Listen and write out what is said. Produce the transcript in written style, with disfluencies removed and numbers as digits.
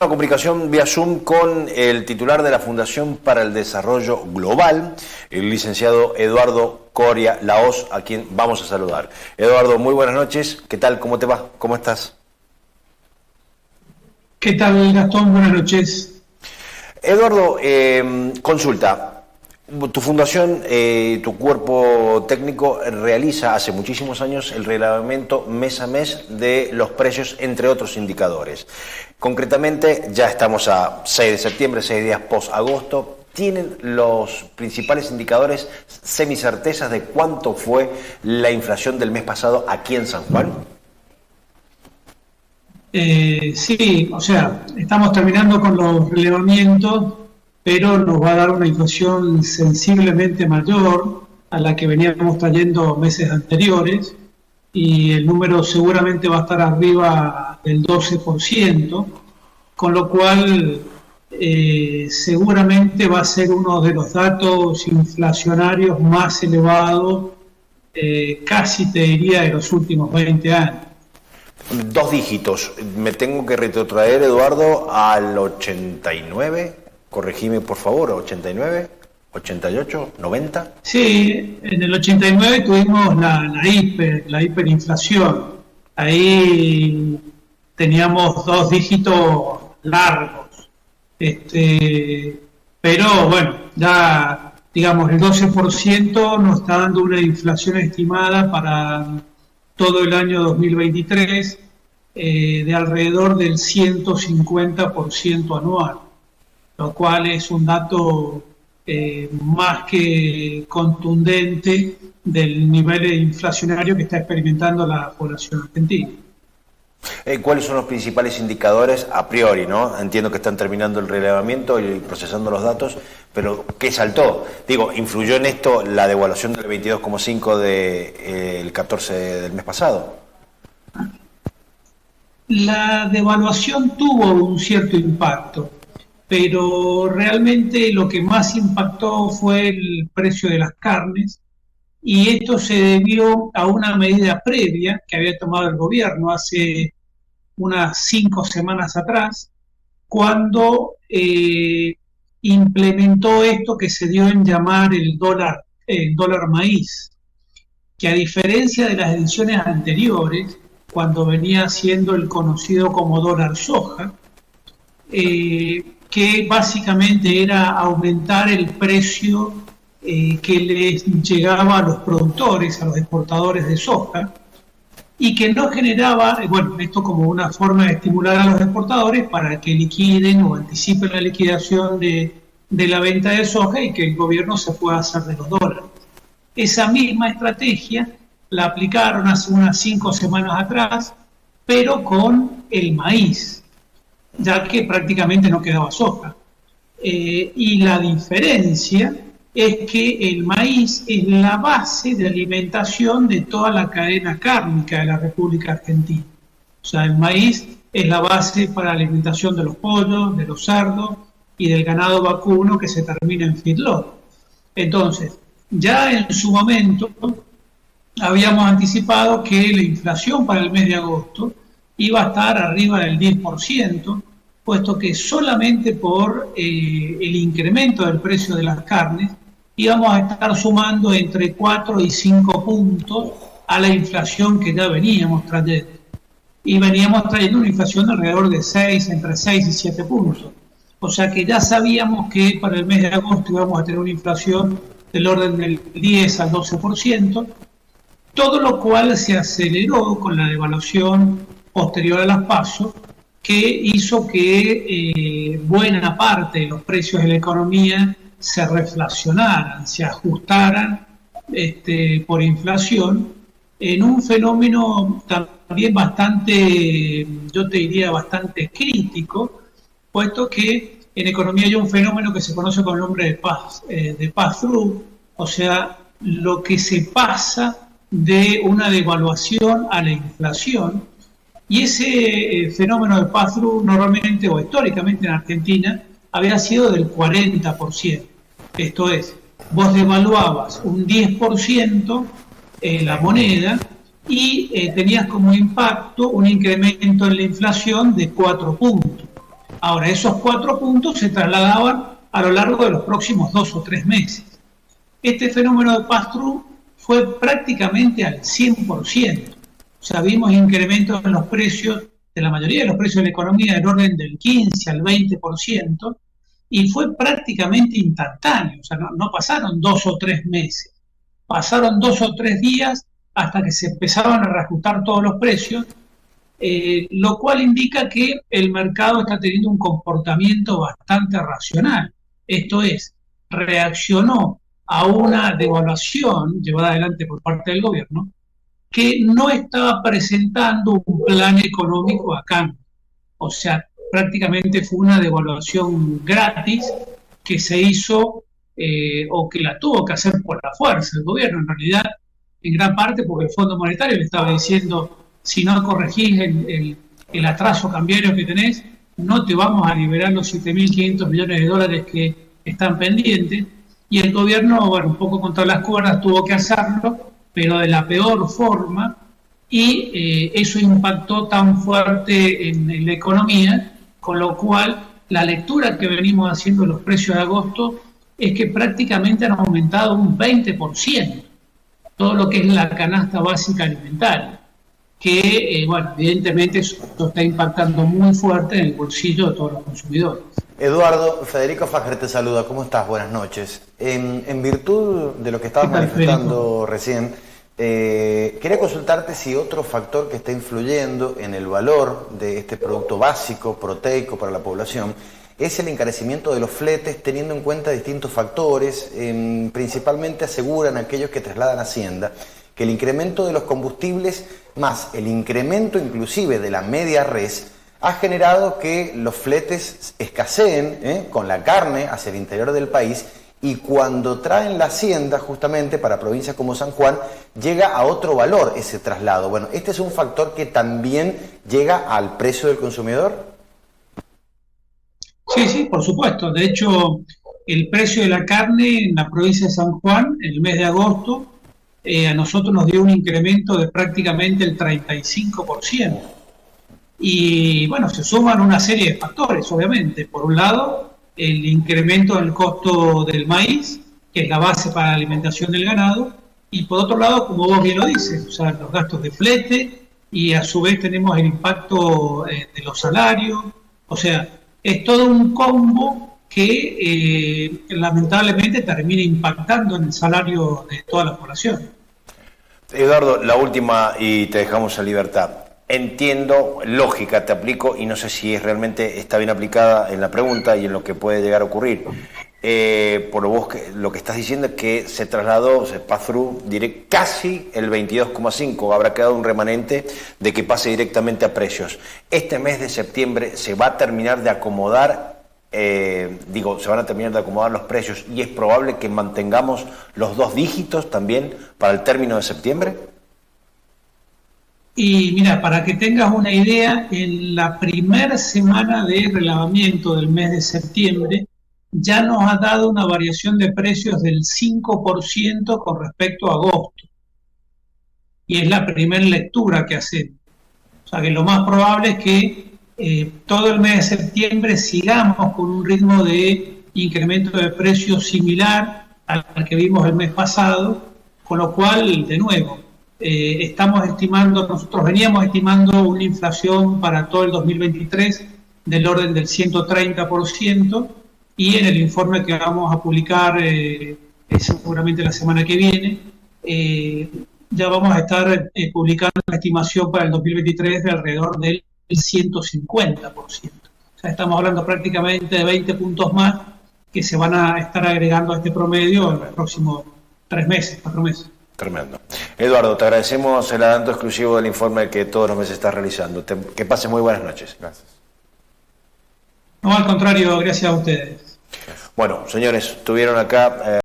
Una comunicación vía Zoom con el titular de la Fundación para el Desarrollo Global, el licenciado Eduardo Coria Lahoz, a quien vamos a saludar. Eduardo, muy buenas noches. ¿Qué tal? ¿Cómo te va? ¿Cómo estás? ¿Qué tal, Gastón? Buenas noches. Eduardo, consulta. Tu fundación, tu cuerpo técnico realiza hace muchísimos años el relevamiento mes a mes de los precios, entre otros indicadores. Concretamente, ya estamos a 6 de septiembre, 6 días post-agosto. ¿Tienen los principales indicadores semicertezas de cuánto fue la inflación del mes pasado aquí en San Juan? Sí, o sea, estamos terminando con los relevamientos, pero nos va a dar una inflación sensiblemente mayor a la que veníamos trayendo meses anteriores, y el número seguramente va a estar arriba del 12%, con lo cual seguramente va a ser uno de los datos inflacionarios más elevados, casi te diría de los últimos 20 años. 2 dígitos. Me tengo que retrotraer, Eduardo, al 89. Corregime, por favor, 89, 88, 90. Sí, en el 89 tuvimos la hiperinflación. Ahí teníamos 2 dígitos largos. Pero bueno, ya digamos el 12% nos está dando una inflación estimada para todo el año 2023 de alrededor del 150% anual, lo cual es un dato más que contundente del nivel inflacionario que está experimentando la población argentina. ¿Cuáles son los principales indicadores a priori, no? Entiendo que están terminando el relevamiento y procesando los datos, pero ¿qué saltó? Digo, ¿influyó en esto la devaluación del 22,5 del 14 del mes pasado? La devaluación tuvo un cierto impacto, pero realmente lo que más impactó fue el precio de las carnes, y esto se debió a una medida previa que había tomado el gobierno hace unas 5 semanas atrás, cuando implementó esto que se dio en llamar el dólar maíz, que a diferencia de las ediciones anteriores, cuando venía siendo el conocido como dólar soja, que básicamente era aumentar el precio que les llegaba a los productores, a los exportadores de soja, y que no generaba, bueno, esto como una forma de estimular a los exportadores para que liquiden o anticipen la liquidación de la venta de soja y que el gobierno se pueda hacer de los dólares. Esa misma estrategia la aplicaron hace unas 5 semanas atrás, pero con el maíz, ya que prácticamente no quedaba soja. Y la diferencia es que el maíz es la base de alimentación de toda la cadena cárnica de la República Argentina. O sea, el maíz es la base para la alimentación de los pollos, de los cerdos y del ganado vacuno que se termina en feedlot. Entonces, ya en su momento habíamos anticipado que la inflación para el mes de agosto iba a estar arriba del 10%, puesto que solamente por el incremento del precio de las carnes íbamos a estar sumando entre 4 y 5 puntos a la inflación que ya veníamos trayendo. Y veníamos trayendo una inflación de alrededor de entre 6 y 7 puntos. O sea que ya sabíamos que para el mes de agosto íbamos a tener una inflación del orden del 10 al 12%, todo lo cual se aceleró con la devaluación posterior a las PASO, que hizo que buena parte de los precios de la economía se reflacionaran, se ajustaran por inflación, en un fenómeno también bastante, yo te diría, bastante crítico, puesto que en economía hay un fenómeno que se conoce con el nombre de pass-through, o sea, lo que se pasa de una devaluación a la inflación, y ese fenómeno de pass-through normalmente o históricamente en Argentina había sido del 40%. Esto es, vos devaluabas un 10% la moneda y tenías como impacto un incremento en la inflación de 4 puntos. Ahora, esos 4 puntos se trasladaban a lo largo de los próximos 2 o 3 meses. Este fenómeno de pass-through fue prácticamente al 100%. O sea, vimos incrementos en los precios, de la mayoría de los precios de la economía, del orden del 15 al 20%, y fue prácticamente instantáneo. O sea, no pasaron 2 o 3 meses, pasaron 2 o 3 días hasta que se empezaban a reajustar todos los precios, lo cual indica que el mercado está teniendo un comportamiento bastante racional. Esto es, reaccionó a una devaluación llevada adelante por parte del gobierno que no estaba presentando un plan económico a cambio. O sea, prácticamente fue una devaluación gratis que se hizo o que la tuvo que hacer por la fuerza el gobierno, en realidad, en gran parte porque el Fondo Monetario le estaba diciendo: si no corregís el atraso cambiario que tenés, no te vamos a liberar los 7.500 millones de dólares que están pendientes. Y el gobierno, bueno, un poco contra las cuerdas tuvo que hacerlo, pero de la peor forma, y eso impactó tan fuerte en la economía, con lo cual la lectura que venimos haciendo de los precios de agosto es que prácticamente han aumentado un 20%, todo lo que es la canasta básica alimentaria, que, bueno, evidentemente eso está impactando muy fuerte en el bolsillo de todos los consumidores. Eduardo, Federico Fajer te saluda. ¿Cómo estás? Buenas noches. En virtud de lo que estabas manifestando recién, quería consultarte si otro factor que está influyendo en el valor de este producto básico, proteico para la población, es el encarecimiento de los fletes, teniendo en cuenta distintos factores. Principalmente aseguran aquellos que trasladan Hacienda que el incremento de los combustibles más el incremento inclusive de la media res ha generado que los fletes escaseen con la carne hacia el interior del país, y cuando traen la hacienda justamente para provincias como San Juan, llega a otro valor ese traslado. Bueno, ¿este es un factor que también llega al precio del consumidor? Sí, por supuesto. De hecho, el precio de la carne en la provincia de San Juan, en el mes de agosto, a nosotros nos dio un incremento de prácticamente el 35%. Y bueno, se suman una serie de factores, obviamente. Por un lado, el incremento del costo del maíz, que es la base para la alimentación del ganado, y por otro lado, como vos bien lo dices, o sea, los gastos de flete, y a su vez tenemos el impacto de los salarios. O sea, es todo un combo que lamentablemente termina impactando en el salario de toda la población. Eduardo, la última y te dejamos en libertad. Entiendo, lógica te aplico y no sé si realmente está bien aplicada en la pregunta y en lo que puede llegar a ocurrir. Por vos lo que estás diciendo es que se trasladó, se pass-through casi el 22,5, habrá quedado un remanente de que pase directamente a precios. Este mes de septiembre se va a terminar de acomodar, se van a terminar de acomodar los precios, y es probable que mantengamos los 2 dígitos también para el término de septiembre. Y mira, para que tengas una idea, en la primera semana de relevamiento del mes de septiembre ya nos ha dado una variación de precios del 5% con respecto a agosto. Y es la primera lectura que hacemos. O sea que lo más probable es que todo el mes de septiembre sigamos con un ritmo de incremento de precios similar al que vimos el mes pasado, con lo cual, de nuevo, nosotros veníamos estimando una inflación para todo el 2023 del orden del 130%, y en el informe que vamos a publicar seguramente la semana que viene, ya vamos a estar publicando una estimación para el 2023 de alrededor del 150%. O sea, estamos hablando prácticamente de 20 puntos más que se van a estar agregando a este promedio en los próximos 3 meses, 4 meses. Tremendo. Eduardo, te agradecemos el adelanto exclusivo del informe que todos los meses estás realizando. Que pases muy buenas noches. Gracias. No, al contrario, gracias a ustedes. Bueno, señores, estuvieron acá